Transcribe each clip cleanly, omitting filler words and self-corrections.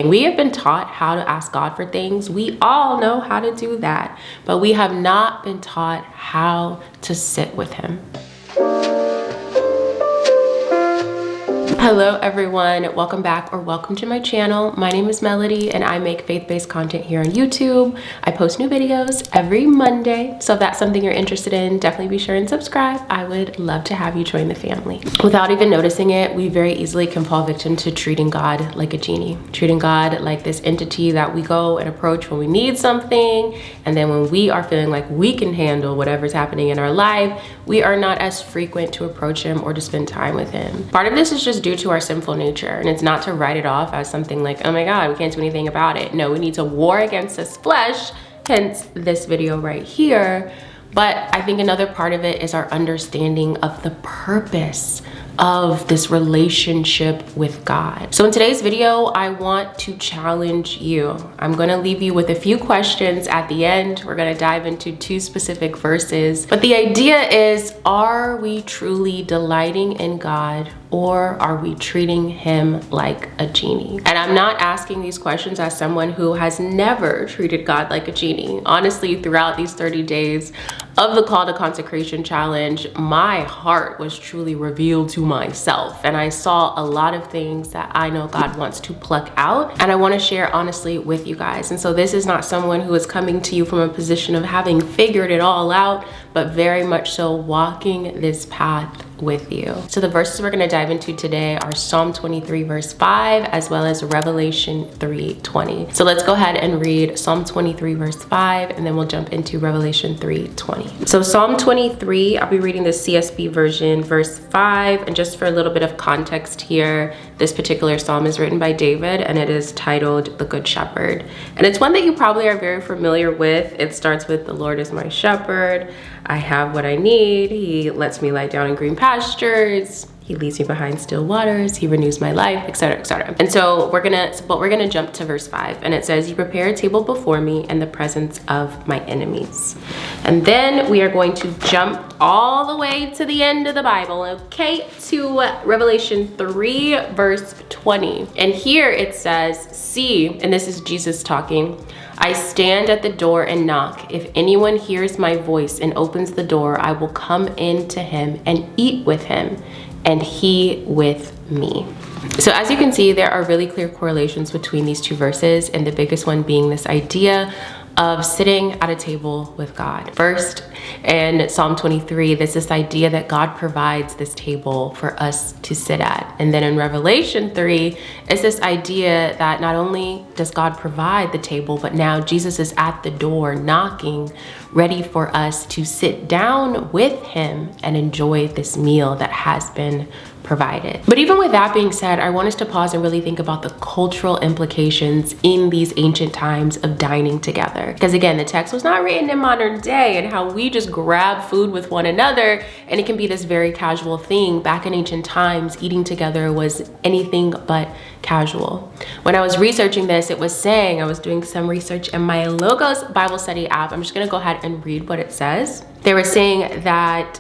We have been taught how to ask God for things. We all know how to do that, but we have not been taught how to sit with him. Hello everyone, welcome back or welcome to my channel. My name is Melody and I make faith-based content here on YouTube. I post new videos every Monday, so if that's something you're interested in, definitely be sure and subscribe. I would love to have you join the family. Without even noticing it, we very easily can fall victim to treating God like a genie, treating God like this entity that we go and approach when we need something, and then when we are feeling like we can handle whatever's happening in our life, we are not as frequent to approach him or to spend time with him. Part of this is just due to our sinful nature, and it's not to write it off as something like, oh my God, we can't do anything about it. No, we need to war against this flesh, hence this video right here. But I think another part of it is our understanding of the purpose of this relationship with God. So in today's video, I want to challenge you. I'm gonna leave you with a few questions at the end. We're gonna dive into 2 specific verses. But the idea is, are we truly delighting in God, or are we treating him like a genie? And I'm not asking these questions as someone who has never treated God like a genie. Honestly, throughout these 30 days of the Call to Consecration Challenge, my heart was truly revealed to myself, and I saw a lot of things that I know God wants to pluck out, and I want to share honestly with you guys. And so this is not someone who is coming to you from a position of having figured it all out, but very much so walking this path with you. So the verses we're going to dive into today are Psalm 23 verse 5 as well as Revelation 3:20. So let's go ahead and read Psalm 23 verse 5 and then we'll jump into Revelation 3:20. So Psalm 23, I'll be reading the CSB version, verse 5, and just for a little bit of context here, this particular psalm is written by David and it is titled The Good Shepherd. And it's one that you probably are very familiar with. It starts with, "The Lord is my shepherd. I have what I need. He lets me lie down in green pastures. He leads me behind still waters. He renews my life," etc., etc. And so we're gonna jump to verse 5, and it says, "You prepare a table before me in the presence of my enemies." And then we are going to jump all the way to the end of the Bible, okay, to Revelation 3 verse 20. And here it says, "See," and this is Jesus talking, "I stand at the door and knock. If anyone hears my voice and opens the door, I will come in to him and eat with him, and he with me." So as you can see, there are really clear correlations between these 2 verses, and the biggest one being this idea of sitting at a table with God. First, in Psalm 23, there's this idea that God provides this table for us to sit at. And then in Revelation 3, it's this idea that not only does God provide the table, but now Jesus is at the door knocking, ready for us to sit down with him and enjoy this meal that has been provided. But even with that being said, I want us to pause and really think about the cultural implications in these ancient times of dining together. Because again, the text was not written in modern day, and how we just grab food with one another, and it can be this very casual thing. Back in ancient times, eating together was anything but casual. When I was researching this, it was saying, I was doing some research in my Logos Bible study app. I'm just gonna go ahead and read what it says. They were saying that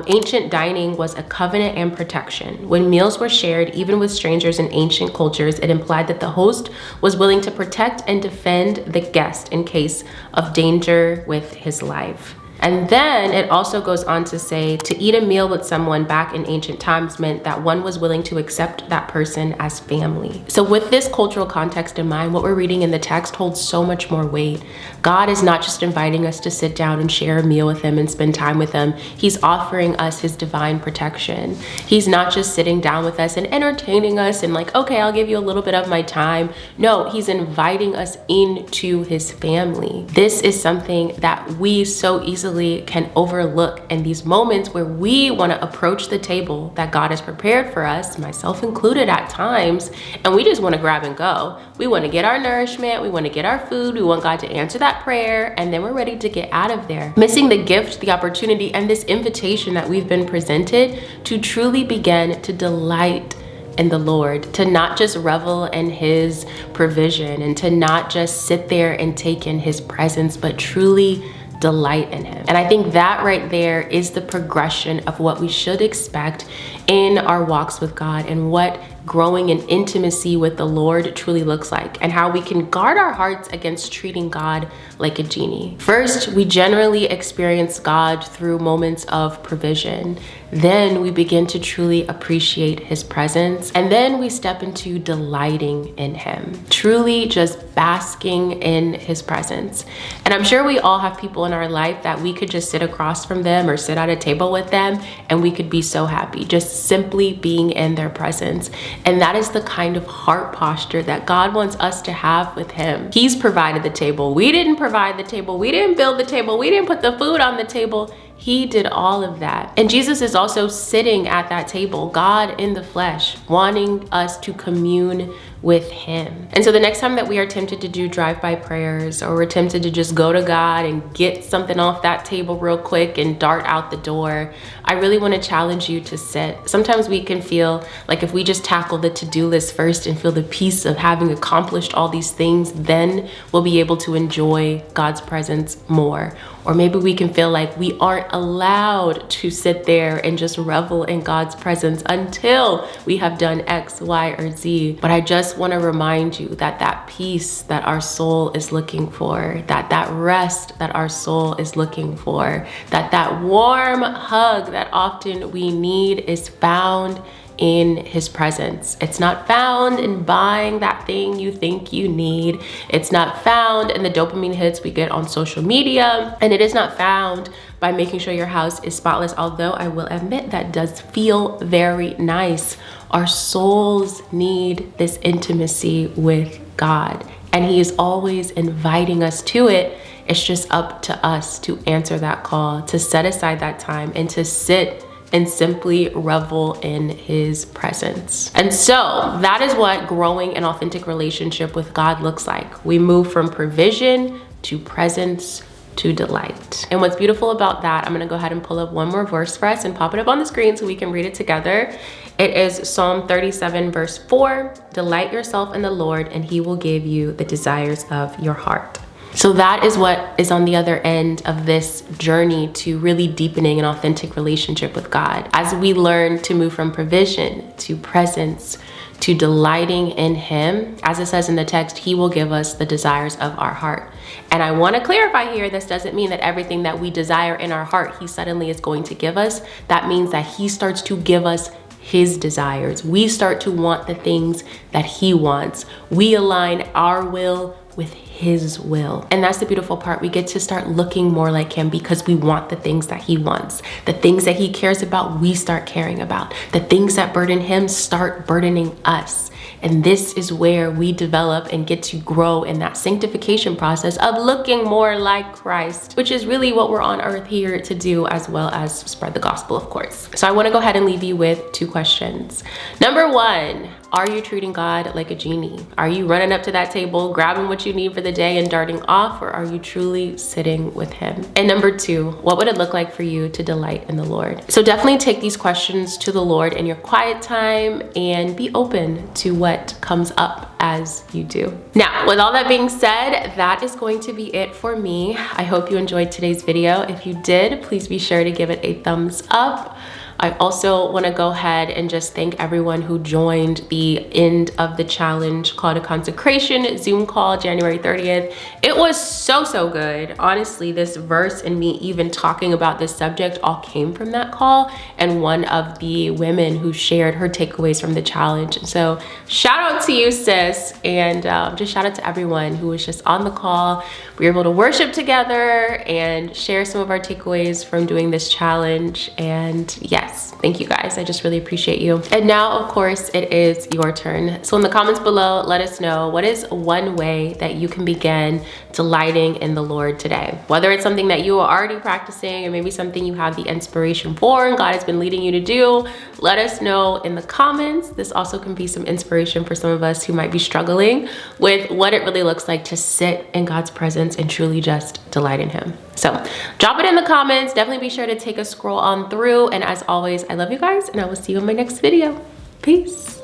ancient dining was a covenant and protection. When meals were shared, even with strangers in ancient cultures, it implied that the host was willing to protect and defend the guest in case of danger with his life. And then it also goes on to say, to eat a meal with someone back in ancient times meant that one was willing to accept that person as family. So with this cultural context in mind, what we're reading in the text holds so much more weight. God is not just inviting us to sit down and share a meal with him and spend time with him. He's offering us his divine protection. He's not just sitting down with us and entertaining us and like, okay, I'll give you a little bit of my time. No, he's inviting us into his family. This is something that we so easily can overlook in these moments where we want to approach the table that God has prepared for us, myself included at times, and we just want to grab and go. We want to get our nourishment, we want to get our food, we want God to answer that prayer, and then we're ready to get out of there, missing the gift, the opportunity, and this invitation that we've been presented to truly begin to delight in the Lord, to not just revel in his provision and to not just sit there and take in his presence, but truly delight in him. And I think that right there is the progression of what we should expect in our walks with God and what growing in intimacy with the Lord truly looks like, and how we can guard our hearts against treating God like a genie. First, we generally experience God through moments of provision. Then we begin to truly appreciate his presence. And then we step into delighting in him, truly just basking in his presence. And I'm sure we all have people in our life that we could just sit across from them or sit at a table with them and we could be so happy just simply being in their presence. And that is the kind of heart posture that God wants us to have with him. He's provided the table. We didn't provide the table. We didn't build the table. We didn't put the food on the table. He did all of that. And Jesus is also sitting at that table, God in the flesh, wanting us to commune with him. And so the next time that we are tempted to do drive-by prayers, or we're tempted to just go to God and get something off that table real quick and dart out the door, I really want to challenge you to sit. Sometimes we can feel like if we just tackle the to-do list first and feel the peace of having accomplished all these things, then we'll be able to enjoy God's presence more. Or maybe we can feel like we aren't allowed to sit there and just revel in God's presence until we have done X, Y, or Z. But I just want to remind you that that peace that our soul is looking for, that rest that our soul is looking for, that warm hug that often we need is found in his presence. It's not found in buying that thing you think you need. It's not found in the dopamine hits we get on social media. And it is not found by making sure your house is spotless, although I will admit that does feel very nice. Our souls need this intimacy with God, and he is always inviting us to it. It's just up to us to answer that call, to set aside that time and to sit and simply revel in his presence. And so that is what growing an authentic relationship with God looks like. We move from provision to presence to delight. And what's beautiful about that, I'm gonna go ahead and pull up one more verse for us and pop it up on the screen so we can read it together. It is Psalm 37 verse 4, delight yourself in the Lord and he will give you the desires of your heart. So that is what is on the other end of this journey to really deepening an authentic relationship with God. As we learn to move from provision to presence to delighting in him, as it says in the text, he will give us the desires of our heart. And I want to clarify here, this doesn't mean that everything that we desire in our heart, he suddenly is going to give us. That means that he starts to give us his desires. We start to want the things that he wants. We align our will with his will. And that's the beautiful part. We get to start looking more like him because we want the things that he wants. The things that he cares about, we start caring about. The things that burden him start burdening us. And this is where we develop and get to grow in that sanctification process of looking more like Christ, which is really what we're on earth here to do, as well as spread the gospel, of course. So I want to go ahead and leave you with 2 questions. Number 1, are you treating God like a genie? Are you running up to that table, grabbing what you need for the day and darting off, or are you truly sitting with him? And number 2, what would it look like for you to delight in the Lord? So definitely take these questions to the Lord in your quiet time and be open to what comes up as you do. Now, with all that being said, that is going to be it for me. I hope you enjoyed today's video. If you did, please be sure to give it a thumbs up. I also want to go ahead and just thank everyone who joined the end of the challenge call to consecration Zoom call January 30th. It was so good. Honestly, this verse and me even talking about this subject all came from that call, and one of the women who shared her takeaways from the challenge. So shout out to you, sis, and just shout out to everyone who was just on the call. We were able to worship together and share some of our takeaways from doing this challenge. And yes, thank you guys. I just really appreciate you. And now, of course, it is your turn. So in the comments below, let us know, what is one way that you can begin delighting in the Lord today? Whether it's something that you are already practicing or maybe something you have the inspiration for and God has been leading you to do, let us know in the comments. This also can be some inspiration for some of us who might be struggling with what it really looks like to sit in God's presence and truly just delight in him. So drop it in the comments. Definitely be sure to take a scroll on through. And as always, I love you guys, and I will see you in my next video. Peace.